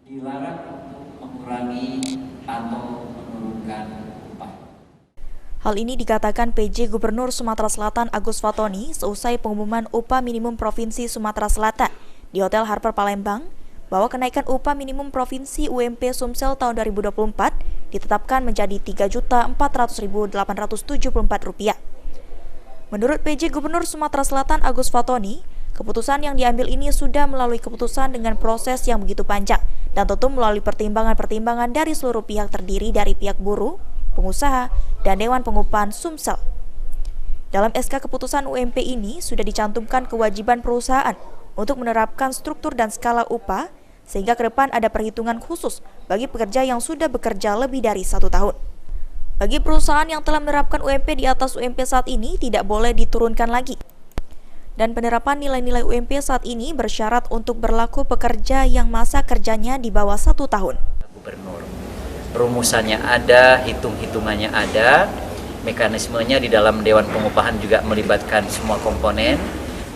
dilarang untuk mengurangi atau menurunkan upah. Hal ini dikatakan PJ Gubernur Sumatera Selatan Agus Fatoni seusai pengumuman upah minimum Provinsi Sumatera Selatan di Hotel Harper Palembang bahwa kenaikan upah minimum Provinsi UMP Sumsel tahun 2024 ditetapkan menjadi Rp3.400.874. Menurut PJ Gubernur Sumatera Selatan Agus Fatoni, keputusan yang diambil ini sudah melalui keputusan dengan proses yang begitu panjang dan tentu melalui pertimbangan-pertimbangan dari seluruh pihak terdiri dari pihak buruh, pengusaha, dan Dewan Pengupahan Sumsel. Dalam SK keputusan UMP ini sudah dicantumkan kewajiban perusahaan untuk menerapkan struktur dan skala upah sehingga ke depan ada perhitungan khusus bagi pekerja yang sudah bekerja lebih dari 1 tahun. Bagi perusahaan yang telah menerapkan UMP di atas UMP saat ini tidak boleh diturunkan lagi. Dan penerapan nilai-nilai UMP saat ini bersyarat untuk berlaku pekerja yang masa kerjanya di bawah 1 tahun. Gubernur, rumusannya ada, hitung-hitungannya ada, mekanismenya di dalam Dewan Pengupahan juga melibatkan semua komponen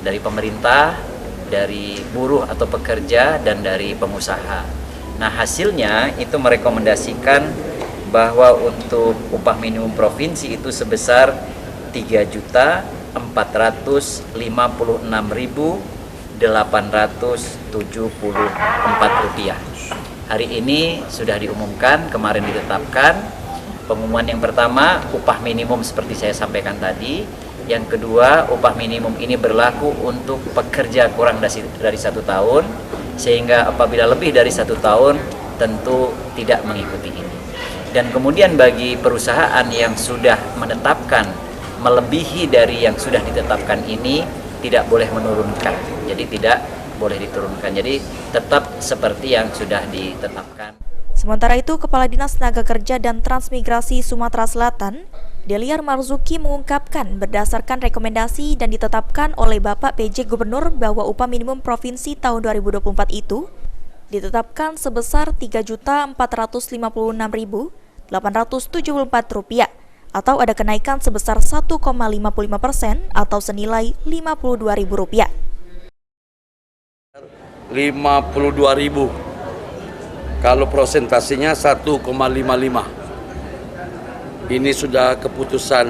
dari pemerintah, dari buruh atau pekerja, dan dari pengusaha. Nah, hasilnya itu merekomendasikan bahwa untuk upah minimum provinsi itu sebesar Rp3.456.874. Hari ini sudah diumumkan, kemarin ditetapkan. Pengumuman yang pertama, upah minimum seperti saya sampaikan tadi. Yang kedua, upah minimum ini berlaku untuk pekerja kurang dari 1 tahun, sehingga apabila lebih dari 1 tahun tentu tidak mengikuti ini. Dan kemudian bagi perusahaan yang sudah menetapkan melebihi dari yang sudah ditetapkan ini tidak boleh menurunkan. Jadi tidak boleh diturunkan. Jadi tetap seperti yang sudah ditetapkan. Sementara itu, Kepala Dinas Tenaga Kerja dan Transmigrasi Sumatera Selatan, Deliar Marzuki mengungkapkan berdasarkan rekomendasi dan ditetapkan oleh Bapak PJ Gubernur bahwa upah minimum provinsi tahun 2024 itu ditetapkan sebesar Rp3.456.874 atau ada kenaikan sebesar 1,55% atau senilai Rp52.000. Rp52.000. Kalau prosentasinya 1,55. Ini sudah keputusan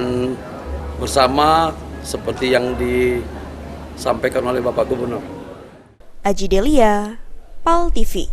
bersama seperti yang disampaikan oleh Bapak Gubernur. Aji Delia, PAL TV.